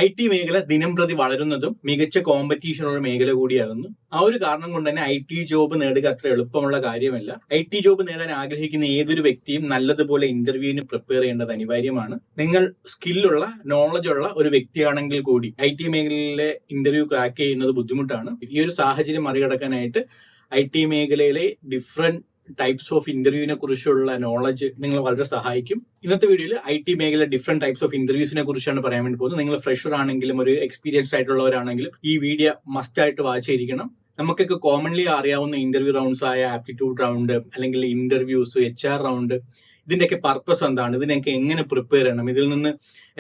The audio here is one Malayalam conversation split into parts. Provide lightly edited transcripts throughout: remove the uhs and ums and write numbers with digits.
IT മേഖല ദിനംപ്രതി വളരുന്നതും മികച്ച കോമ്പറ്റീഷനുള്ള മേഖല കൂടിയാകുന്നു. ആ ഒരു കാരണം കൊണ്ട് തന്നെ IT ജോബ് നേടുക അത്ര എളുപ്പമുള്ള കാര്യമല്ല. IT ജോബ് നേടാൻ ആഗ്രഹിക്കുന്ന ഏതൊരു വ്യക്തിയും നല്ലതുപോലെ ഇന്റർവ്യൂവിന് പ്രിപ്പയർ ചെയ്യേണ്ടത് അനിവാര്യമാണ്. നിങ്ങൾ സ്കില്ലുള്ള, നോളജ് ഉള്ള ഒരു വ്യക്തിയാണെങ്കിൽ കൂടി IT മേഖലയിലെ ഇന്റർവ്യൂ ക്രാക്ക് ചെയ്യുന്നത് ബുദ്ധിമുട്ടാണ്. ഈ ഒരു സാഹചര്യം മറികടക്കാനായിട്ട് IT മേഖലയിലെ ഡിഫറെന്റ് ടൈപ്സ് ഓഫ് ഇന്റർവ്യൂവിനെ കുറിച്ചുള്ള നോളജ് നിങ്ങൾ വളരെ സഹായിക്കും. ഇന്നത്തെ വീഡിയോയിൽ IT മേഖല ഡിഫറെന്റ് ടൈപ്സ് ഓഫ് ഇന്റർവ്യൂസിനെ കുറിച്ചാണ് പറയാൻ വേണ്ടി പോകുന്നത്. നിങ്ങൾ ഫ്രഷർ ആണെങ്കിലും ഒരു എക്സ്പീരിയൻസ്ഡ് ആയിട്ടുള്ളവരാണെങ്കിലും ഈ വീഡിയോ മസ്റ്റ് ആയിട്ട് വാച്ച് ചെയ്തിരിക്കണം. നമുക്കൊക്കെ കോമൺലി അറിയാവുന്ന ഇന്റർവ്യൂ റൗണ്ട്സ് ആയ ആപ്റ്റിറ്റ്യൂഡ് റൗണ്ട് അല്ലെങ്കിൽ ഇന്റർവ്യൂസ്, HR റൗണ്ട്, ഇതിന്റെയൊക്കെ പർപ്പസ് എന്താണ്, ഇതിനൊക്കെ എങ്ങനെ പ്രിപ്പയർ ചെയ്യണം, ഇതിൽ നിന്ന്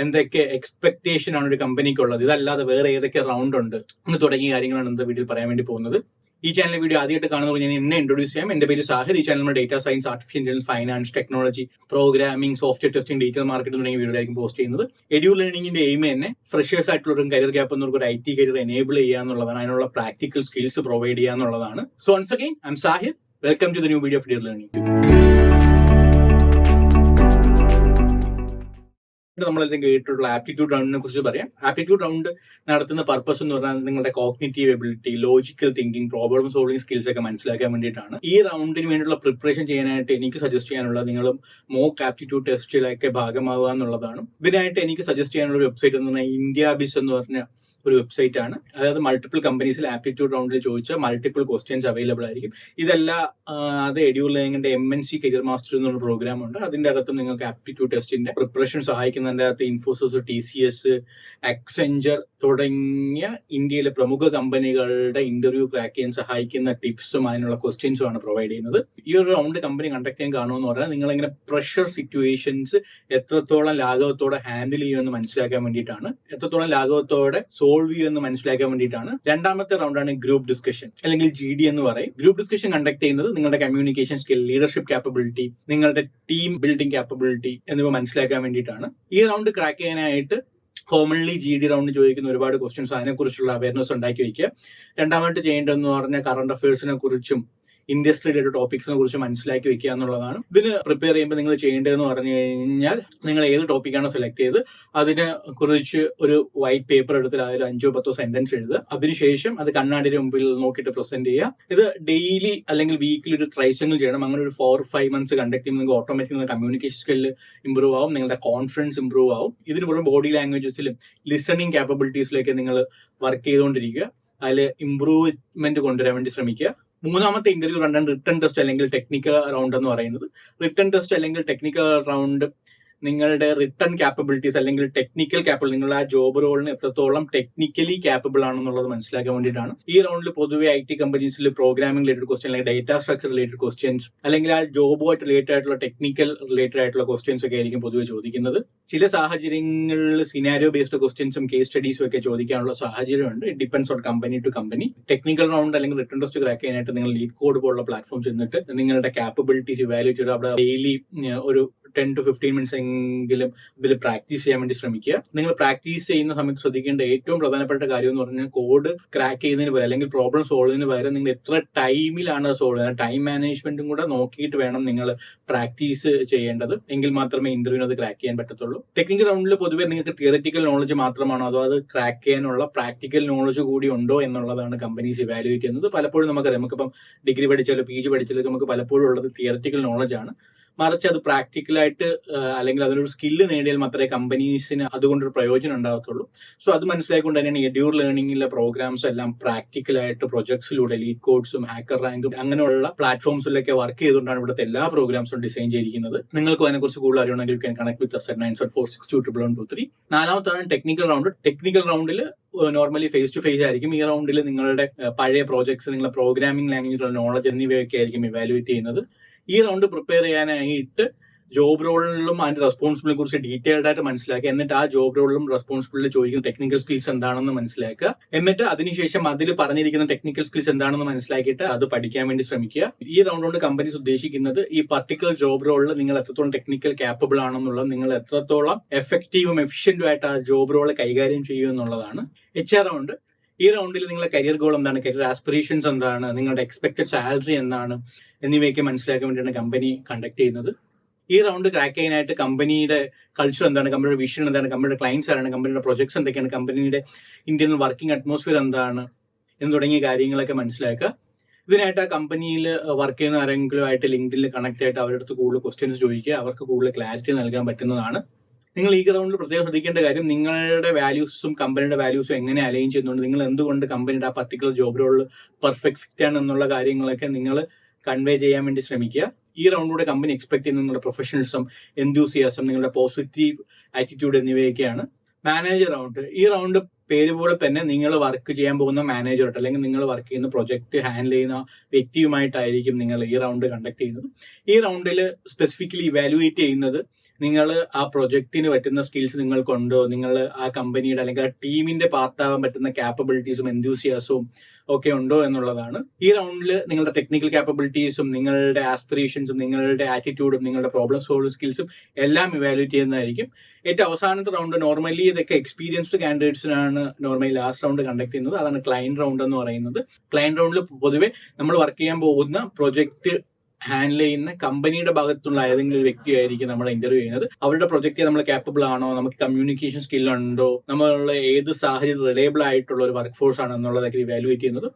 എന്തൊക്കെ എക്സ്പെക്ടേഷൻ ആണ് ഒരു കമ്പനിക്കുള്ളത്, ഇതല്ലാതെ വേറെ ഏതൊക്കെ റൗണ്ട് ഉണ്ട് എന്ന് തുടങ്ങിയ കാര്യങ്ങളാണ് ഇന്നത്തെ വീഡിയോയിൽ പറയാൻ വേണ്ടി പോകുന്നത്. ഈ ചാനൽ വീഡിയോ ആദ്യമായിട്ട് കാണുന്നവർ ഞാൻ എന്നെ ഇൻട്രൊഡ്യൂസ് ചെയ്യാം. എന്റെ പേര് സാഹിർ. ഈ ചാനൽ നമ്മൾ data science, artificial intelligence, finance, technology, programming, software testing, digital marketing തുടങ്ങിയ വീഡിയോ ആയിരിക്കും പോസ്റ്റ് ചെയ്യുന്നത്. എഡ്യൂ ലേണിംഗിന്റെ എയിം തന്നെ ഫ്രഷേഴ്സ് ആയിട്ടുള്ള കരിയർ ഗ്യാപ്പ് എന്നവർക്ക് ഒരു IT കരിയർ എനേബിൾ ചെയ്യുക എന്നുള്ളതാണ്. അതിനുള്ള പ്രാക്ടിക്കൽ സ്കിൽസ് പ്രൊവൈഡ് ചെയ്യുക എന്നുള്ളതാണ്. So once again I am Sahir. Welcome to the new video of Edu Learning. നമ്മളെല്ലാം കേട്ടിട്ടുള്ള ആപ്റ്റിറ്റ്യൂഡ് റൗണ്ടിനെ കുറിച്ച് പറയാം. ആപ്റ്റിറ്റ്യൂഡ് റൗണ്ട് നടത്തുന്ന പർപ്പസ് എന്ന് പറഞ്ഞാൽ നിങ്ങളുടെ cognitive ability, logical thinking, problem solving skills ഒക്കെ മനസ്സിലാക്കാൻ വേണ്ടിയിട്ടാണ്. ഈ റൗണ്ടിന് വേണ്ടിയുള്ള പ്രിപ്പറേഷൻ ചെയ്യാനായിട്ട് എനിക്ക് സജസ്റ്റ് ചെയ്യാനുള്ളത് നിങ്ങൾ മോക്ക് ആപ്റ്റിറ്റ്യൂഡ് ടെസ്റ്റിലൊക്കെ ഭാഗമാവുക എന്നുള്ളതാണ്. ഇതിനായിട്ട് എനിക്ക് സജസ്റ്റ് ചെയ്യാനുള്ള ഒരു വെബ്സൈറ്റ് എന്ന് പറഞ്ഞാൽ ഇന്ത്യാബിസ് എന്ന് പറഞ്ഞ ഒരു വെബ്സൈറ്റ് ആണ്. അതായത് മൾട്ടിപ്പിൾ കമ്പനീസിൽ ആപ്റ്റിറ്റ്യൂഡ് റൗണ്ടിൽ ചോദിച്ച മൾട്ടിപ്പിൾ ക്വസ്റ്റ്യൻസ് അവൈലബിൾ ആയിരിക്കും. ഇതെല്ലാം അത് എഡ്യൂ ലേണിംഗിന്റെ MNC കരിയർ മാസ്റ്റർ എന്നുള്ള പ്രോഗ്രാം ഉണ്ട്. അതിന്റെ അകത്ത് നിങ്ങൾക്ക് ആപ്റ്റിറ്റ്യൂഡ് ടെസ്റ്റിന്റെ പ്രിപ്പറേഷൻ സഹായിക്കുന്നതിന്റെ അകത്ത് ഇൻഫോസിസ്, TCS, Accenture തുടങ്ങിയ ഇന്ത്യയിലെ പ്രമുഖ കമ്പനികളുടെ ഇന്റർവ്യൂ ക്രാക്ക് ചെയ്യാൻ സഹായിക്കുന്ന ടിപ്സും അതിനുള്ള ക്വസ്റ്റ്യൻസും ആണ് പ്രൊവൈഡ് ചെയ്യുന്നത്. ഈ ഒരു റൗണ്ട് കമ്പനി കണ്ടക്ട് ചെയ്യാൻ കാണുമെന്ന് പറഞ്ഞാൽ നിങ്ങളിങ്ങനെ പ്രഷർ സിറ്റുവേഷൻസ് എത്രത്തോളം ലാഘവത്തോടെ ഹാൻഡിൽ ചെയ്യുമെന്ന് മനസ്സിലാക്കാൻ വേണ്ടിയിട്ടാണ്, എത്രത്തോളം ലാഘവത്തോടെ സോൾവ് ചെയ്യുമെന്ന് മനസ്സിലാക്കാൻ വേണ്ടിയിട്ടാണ്. രണ്ടാമത്തെ റൗണ്ടാണ് ഗ്രൂപ്പ് ഡിസ്കഷൻ അല്ലെങ്കിൽ GD എന്ന് പറയും. ഗ്രൂപ്പ് ഡിസ്കഷൻ കണ്ടക്ട് ചെയ്യുന്നത് നിങ്ങളുടെ കമ്മ്യൂണിക്കേഷൻ സ്കിൽ, ലീഡർഷിപ്പ് കാപ്പബിലിറ്റി, നിങ്ങളുടെ ടീം ബിൽഡിംഗ് കാപ്പബിലിറ്റി എന്നിവ മനസ്സിലാക്കാൻ വേണ്ടിയിട്ടാണ്. ഈ റൗണ്ട് ക്രാക്ക് ചെയ്യാനായിട്ട് കോമൺലി GD റൗണ്ട് ചോദിക്കുന്ന ഒരുപാട് ക്വസ്റ്റ്യൻസ്, അതിനെക്കുറിച്ചുള്ള അവയർനെസ് ഉണ്ടാക്കി വയ്ക്കുക. രണ്ടാമത്തെ ചെയ്യേണ്ടതെന്ന് പറഞ്ഞാൽ കറണ്ട് അഫയേഴ്സിനെ കുറിച്ചും ഇൻഡസ്ട്രി റിലേറ്റഡ് ടോപ്പിക്സിനെ കുറിച്ച് മനസ്സിലാക്കി വെക്കുക എന്നുള്ളതാണ്. ഇതിന് പ്രിപ്പയർ ചെയ്യുമ്പോൾ നിങ്ങൾ ചെയ്യേണ്ടതെന്ന് പറഞ്ഞു കഴിഞ്ഞാൽ നിങ്ങൾ ഏത് ടോപ്പിക്കാണോ സെലക്ട് ചെയ്ത് അതിനെ കുറിച്ച് ഒരു വൈറ്റ് പേപ്പർ എടുത്ത് അതിൽ 5-10 സെന്റൻസ് എഴുതുക. അതിനുശേഷം അത് കണ്ണാടിയുടെ മുമ്പിൽ നോക്കിയിട്ട് പ്രസന്റ് ചെയ്യുക. ഇത് ഡെയിലി അല്ലെങ്കിൽ വീക്കിലി ഒരു ട്രൈസെങ്കിലും ചെയ്യണം. അങ്ങനെ ഒരു 4-5 മന്ത്സ് കണ്ടക്ട് ചെയ്യുമ്പോൾ നിങ്ങൾക്ക് ഓട്ടോമാറ്റിക് നിങ്ങളുടെ കമ്മ്യൂണിക്കേഷൻ സ്കില്ല് ഇമ്പ്രൂവ് ആവും, നിങ്ങളുടെ കോൺഫിഡൻസ് ഇമ്പ്രൂവ് ആവും. ഇതിന് പുറമെ ബോഡി ലാംഗ്വേജസിലും ലിസണിങ് കാപ്പബിലിറ്റീസിലേക്ക് നിങ്ങൾ വർക്ക് ചെയ്തുകൊണ്ടിരിക്കുക. അതിൽ ഇമ്പ്രൂവ്മെന്റ് കൊണ്ടുവരാൻ വേണ്ടി ശ്രമിക്കുക. മൂന്നാമത്തെ ഇന്റർവ്യൂ റൗണ്ടാണ് റിട്ടൺ ടെസ്റ്റ് അല്ലെങ്കിൽ ടെക്നിക്കൽ റൗണ്ട് എന്ന് പറയുന്നത്. റിട്ടൺ ടെസ്റ്റ് അല്ലെങ്കിൽ ടെക്നിക്കൽ റൗണ്ട് നിങ്ങളുടെ റിട്ടൺ കാപ്പബിലിറ്റീസ് അല്ലെങ്കിൽ ടെക്നിക്കൽ കാപ്പബിൾ, നിങ്ങളുടെ ആ ജോബ് റോളിന് എത്രത്തോളം ടെക്നിക്കലി കാപ്പബിൾ ആണെന്നുള്ളത് മനസ്സിലാക്കാൻ വേണ്ടിയിട്ടാണ്. ഈ റൗണ്ടിൽ പൊതുവെ IT കമ്പനീസിൽ പ്രോഗ്രാമിംഗ് റിലേറ്റഡ് ക്വസ്റ്റ്യൻ അല്ലെങ്കിൽ ഡേറ്റാ സ്ട്രക്ചർ റിലേറ്റഡ് ക്വസ്റ്റ്യൻസ് അല്ലെങ്കിൽ ആ ജോബുമായിട്ട് റിലേറ്റഡ് ആയിട്ടുള്ള ടെക്നിക്കൽ റിലേറ്റഡ് ആയിട്ടുള്ള ക്വസ്റ്റ്യൻസ് ഒക്കെ ആയിരിക്കും പൊതുവെ ചോദിക്കുന്നത്. ചില സാഹചര്യങ്ങളിൽ സിനാരിയോ ബേസ്ഡ് ക്വസ്റ്റ്യൻസും കേസ് സ്റ്റഡീസും ഒക്കെ ചോദിക്കാനുള്ള സാഹചര്യമുണ്ട്. It depends on company to company. Technical round അല്ലെങ്കിൽ റിട്ടൺ ടെസ്റ്റ് ക്രാക്ക് ചെയ്യാനായിട്ട് നിങ്ങൾ ലീഡ് കോഡ് പോലുള്ള പ്ലാറ്റ്ഫോംസ് എന്നിട്ട് നിങ്ങളുടെ കാപ്പബിലിറ്റീസ് ഇവാലുവേറ്റ് ചെയ്ത് അവിടെ ഡെയിലി ഒരു 10 to 15 മിനിറ്റ്സ് എങ്കിലും ഇതിൽ പ്രാക്ടീസ് ചെയ്യാൻ വേണ്ടി ശ്രമിക്കുക. നിങ്ങൾ പ്രാക്ടീസ് ചെയ്യുന്ന സമയത്ത് ശ്രദ്ധിക്കേണ്ട ഏറ്റവും പ്രധാനപ്പെട്ട കാര്യം എന്ന് പറഞ്ഞാൽ കോഡ് ക്രാക്ക് ചെയ്യുന്നതിന് പകരം അല്ലെങ്കിൽ പ്രോബ്ലം സോൾവ് ചെയ്യുന്നതിന് പകരം നിങ്ങൾ എത്ര ടൈമിലാണ് സോൾവ് ചെയ്യുന്നത്, ടൈം മാനേജ്മെന്റും കൂടെ നോക്കിയിട്ട് വേണം നിങ്ങൾ പ്രാക്ടീസ് ചെയ്യേണ്ടത്. എങ്കിൽ മാത്രമേ ഇന്റർവ്യൂവിന് അത് ക്രാക്ക് ചെയ്യാൻ പറ്റത്തുള്ളൂ. ടെക്നിക്കൽ റൗണ്ടിൽ പൊതുവെ നിങ്ങൾക്ക് തിയററ്റിക്കൽ നോളജ് മാത്രമാണോ അതോ അത് ക്രാക്ക് ചെയ്യാനുള്ള പ്രാക്ടിക്കൽ നോളജ് കൂടി ഉണ്ടോ എന്നുള്ളതാണ് കമ്പനീസ് ഇവാലുവേറ്റ് ചെയ്യുന്നത്. പലപ്പോഴും നമുക്കറിയാം, നമുക്കിപ്പം ഡിഗ്രി പഠിച്ചാലോ PG പഠിച്ചാലോ നമുക്ക് പലപ്പോഴും ഉള്ളത് തിയററ്റിക്കൽ നോളജ് ആണ്. മറിച്ച് അത് പ്രാക്ടിക്കലായിട്ട് അല്ലെങ്കിൽ അതിനൊരു സ്കില്ല് നേടിയാൽ മാത്രമേ കമ്പനീസിന് അതുകൊണ്ടൊരു പ്രയോജനം ഉണ്ടാകത്തുള്ളൂ. സോ അത് മനസ്സിലാക്കിക്കൊണ്ട് തന്നെയാണ് എഡ്യൂ ലേണിംഗിലെ പ്രോഗ്രാംസ് എല്ലാം പ്രാക്ടിക്കലായിട്ട് പ്രൊജക്ട്സിലൂടെ ലീഡ് കോഡ്സും ഹാക്കർ റാങ്കും അങ്ങനെയുള്ള പ്ലാറ്റ്ഫോംസിലൊക്കെ വർക്ക് ചെയ്തുകൊണ്ടാണ് ഇവിടുത്തെ എല്ലാ പ്രോഗ്രാംസും ഡിസൈൻ ചെയ്തിരിക്കുന്നത്. നിങ്ങൾക്ക് അതിനെക്കുറിച്ച് കൂടുതൽ അറിയണമെങ്കിൽ കണക്ട് വിത്ത് us at 9746221123. നാലാമത്താണ് ടെക്നിക്കൽ റൗണ്ട്. ടെക്നിക്കൽ റൗണ്ടിൽ നോർമലി ഫേസ് ടു ഫേസ് ആയിരിക്കും. ഈ റൗണ്ടിൽ നിങ്ങളുടെ പഴയ പ്രോജക്ട്സ്, നിങ്ങളുടെ പ്രോഗ്രാമിംഗ് ലാംഗ്വേജിലുള്ള നോളജ് എന്നിവയൊക്കെ ആയിരിക്കും ഇവാലുവേറ്റ് ചെയ്യുന്നത്. ഈ റൗണ്ട് പ്രിപ്പയർ ചെയ്യാനായിട്ട് ജോബ് റോളിലും അതിന്റെ റെസ്പോൺസിബിലിറ്റിയെ കുറിച്ച് ഡീറ്റെയിൽഡ് ആയിട്ട് മനസ്സിലാക്കുക. എന്നിട്ട് ആ ജോബ് റോളിലും റെസ്പോൺസിബിലിറ്റി ചോദിക്കുന്ന ടെക്നിക്കൽ സ്കിൽസ് എന്താണെന്ന് മനസ്സിലാക്കുക. എന്നിട്ട് അതിനുശേഷം അതിൽ പറഞ്ഞിരിക്കുന്ന ടെക്നിക്കൽ സ്കിൽസ് എന്താണെന്ന് മനസ്സിലാക്കിയിട്ട് അത് പഠിക്കാൻ വേണ്ടി ശ്രമിക്കുക. ഈ റൗണ്ട് കൊണ്ട് കമ്പനീസ് ഉദ്ദേശിക്കുന്നത് ഈ പർട്ടിക്കുലർ ജോബ് റോളിൽ നിങ്ങൾ എത്രത്തോളം ടെക്നിക്കൽ കാപ്പബിൾ ആണെന്നുള്ളത്, നിങ്ങൾ എത്രത്തോളം എഫക്റ്റീവും എഫിഷ്യന്റും ആയിട്ട് ആ ജോബ് റോള് കൈകാര്യം ചെയ്യും എന്നുള്ളതാണ്. HR round. ഈ റൗണ്ടിൽ നിങ്ങളുടെ കരിയർ ഗോൾ എന്താണ്, കരിയർ ആസ്പിറേഷൻസ് എന്താണ്, നിങ്ങളുടെ എക്സ്പെക്ടഡ് സാലറി എന്താണ് എന്നിവയൊക്കെ മനസ്സിലാക്കാൻ വേണ്ടിയാണ് കമ്പനി കണ്ടക്ട് ചെയ്യുന്നത്. ഈ റൗണ്ട് ക്രാക്ക് ചെയ്യാനായിട്ട് കമ്പനിയുടെ കൾച്ചർ എന്താണ്, കമ്പനിയുടെ വിഷൻ എന്താണ്, കമ്പനിയുടെ ക്ലയൻസ് ആരാണ്, കമ്പനിയുടെ പ്രൊജക്ട്സ് എന്തൊക്കെയാണ്, കമ്പനിയുടെ ഇന്ത്യൻ വർക്കിംഗ് അറ്റ്മോസ്ഫിയർ എന്താണ് എന്ന് തുടങ്ങിയ കാര്യങ്ങളൊക്കെ മനസ്സിലാക്കുക. ഇതിനായിട്ട് ആ കമ്പനിയിൽ വർക്ക് ചെയ്യുന്ന ആരെങ്കിലും ആയിട്ട് ലിങ്ക്ഡിനിൽ കണക്ട് ആയിട്ട് അവരുടെ അടുത്ത് കൂടുതൽ ക്വസ്റ്റ്യൻസ് ചോദിക്കുക, അവർക്ക് കൂടുതൽ ക്ലാരിറ്റി നൽകാൻ പറ്റുന്നതാണ്. നിങ്ങൾ ഈ റൗണ്ടിൽ പ്രത്യേകം ശ്രദ്ധിക്കേണ്ട കാര്യം, നിങ്ങളുടെ വാല്യൂസും കമ്പനിയുടെ വാല്യൂസും എങ്ങനെ അലൈൻ ചെയ്യുന്നുണ്ട്, നിങ്ങൾ എന്തുകൊണ്ട് കമ്പനിയുടെ ആ പർട്ടിക്കുലർ ജോബ് റോളിൽ പെർഫെക്റ്റ് ഫിറ്റ് ആണ് എന്നുള്ള കാര്യങ്ങളൊക്കെ നിങ്ങൾ കൺവേ ചെയ്യാൻ വേണ്ടി ശ്രമിക്കുക. ഈ റൗണ്ടിലൂടെ കമ്പനി എക്സ്പെക്ട് ചെയ്യുന്ന നിങ്ങളുടെ പ്രൊഫഷണലിസം, എന്തൂസിയാസം, നിങ്ങളുടെ പോസിറ്റീവ് ആറ്റിറ്റ്യൂഡ് എന്നിവയൊക്കെയാണ്. മാനേജർ റൗണ്ട്, ഈ റൗണ്ട് പേര് പോലെ തന്നെ നിങ്ങൾ വർക്ക് ചെയ്യാൻ പോകുന്ന മാനേജറായിട്ട് അല്ലെങ്കിൽ നിങ്ങൾ വർക്ക് ചെയ്യുന്ന പ്രൊജക്ട് ഹാൻഡിൽ ചെയ്യുന്ന വ്യക്തിയുമായിട്ടായിരിക്കും നിങ്ങൾ ഈ റൗണ്ട് കണ്ടക്ട് ചെയ്യുന്നത്. ഈ റൗണ്ടിൽ സ്പെസിഫിക്കലി ഇവാലുവേറ്റ് ചെയ്യുന്നത് നിങ്ങൾ ആ പ്രൊജക്റ്റിന് പറ്റുന്ന സ്കിൽസ് നിങ്ങൾക്കുണ്ടോ, നിങ്ങൾ ആ കമ്പനിയുടെ അല്ലെങ്കിൽ ആ ടീമിന്റെ പാർട്ടാവാൻ പറ്റുന്ന ക്യാപ്പബിലിറ്റീസും എന്തൂസിയാസവും ഒക്കെ ഉണ്ടോ എന്നുള്ളതാണ്. ഈ റൗണ്ടിൽ നിങ്ങളുടെ ടെക്നിക്കൽ ക്യാപ്പബിലിറ്റീസും നിങ്ങളുടെ ആസ്പിറേഷൻസും നിങ്ങളുടെ ആറ്റിറ്റ്യൂഡും നിങ്ങളുടെ പ്രോബ്ലം സോൾവിംഗ് സ്കിൽസും എല്ലാം ഇവാലുവേറ്റ് ചെയ്യുന്നതായിരിക്കും. ഏറ്റവും അവസാനത്തെ റൗണ്ട് നോർമലി ഇതൊക്കെ എക്സ്പീരിയൻസ്ഡ് കാൻഡിഡേറ്റ്സിനാണ് നോർമലി ലാസ്റ്റ് റൗണ്ട് കണ്ടക്ട് ചെയ്യുന്നത്. അതാണ് ക്ലയന്റ് റൗണ്ട് എന്ന് പറയുന്നത്. ക്ലയന്റ് റൗണ്ടിൽ പൊതുവെ നമ്മൾ വർക്ക് ചെയ്യാൻ പോകുന്ന പ്രൊജക്ട് ഹാൻഡിൽ ചെയ്യുന്ന കമ്പനിയുടെ ഭാഗത്തുള്ള ഏതെങ്കിലും ഒരു വ്യക്തിയായിരിക്കും നമ്മളെ ഇന്റർവ്യൂ ചെയ്യുന്നത്. അവരുടെ പ്രൊജക്റ്റ് നമ്മൾ കാപ്പബിൾ ആണോ, നമുക്ക് കമ്മ്യൂണിക്കേഷൻ സ്കിൽ ഉണ്ടോ, നമ്മളുള്ള ഏത് സാഹചര്യം റിലയബിൾ ആയിട്ടുള്ള ഒരു വർക്ക് ഫോഴ്സ് ആണോ എന്നുള്ളതൊക്കെ ഇവാലുവേറ്റ് ചെയ്യുന്നത്.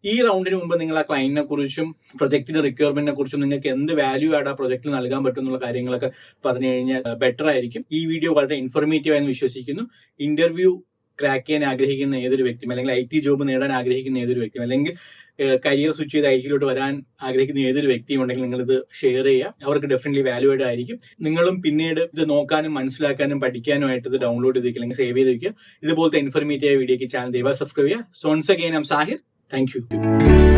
ഈ റൗണ്ടിന് മുമ്പ് നിങ്ങൾ ആ ക്ലയന്റിനെ കുറിച്ചും പ്രൊജക്ടിന്റെ റിക്വയർമെന്റിനെ കുറിച്ചും നിങ്ങൾക്ക് എന്ത് വാല്യൂ ആഡ് ആ പ്രൊജക്റ്റിൽ നൽകാൻ പറ്റും എന്നുള്ള കാര്യങ്ങളൊക്കെ പറഞ്ഞു കഴിഞ്ഞാൽ ബെറ്റർ ആയിരിക്കും. ഈ വീഡിയോ വളരെ ഇൻഫോർമേറ്റീവ് ആയെന്ന് വിശ്വസിക്കുന്നു. ഇന്റർവ്യൂ ക്രാക്ക് ചെയ്യാൻ ആഗ്രഹിക്കുന്ന ഏതൊരു വ്യക്തിയും, അല്ലെങ്കിൽ IT ജോബ് നേടാൻ ആഗ്രഹിക്കുന്ന ഏതൊരു വ്യക്തിയും, അല്ലെങ്കിൽ കരിയർ സ്വിച്ച് ചെയ്ത് IT വരാൻ ആഗ്രഹിക്കുന്ന ഏതൊരു വ്യക്തിയും ഉണ്ടെങ്കിൽ നിങ്ങൾ ഇത് ഷെയർ ചെയ്യുക. അവർക്ക് ഡെഫിനറ്റ്ലി വാല്യൂഡ് ആയിരിക്കും. നിങ്ങളും പിന്നീട് ഇത് നോക്കാനും മനസ്സിലാക്കാനും പഠിക്കാനുമായിട്ട് ഇത് ഡൗൺലോഡ് ചെയ്ത് വെക്കുക അല്ലെങ്കിൽ സേവ് ചെയ്ത് വെക്കുക. ഇതുപോലത്തെ ഇൻഫോർമേറ്റീവ് വീഡിയോക്ക് ചാനൽ ദയവായി സബ്സ്ക്രൈബ് ചെയ്യുക. So once again I am Sahir. Thank U.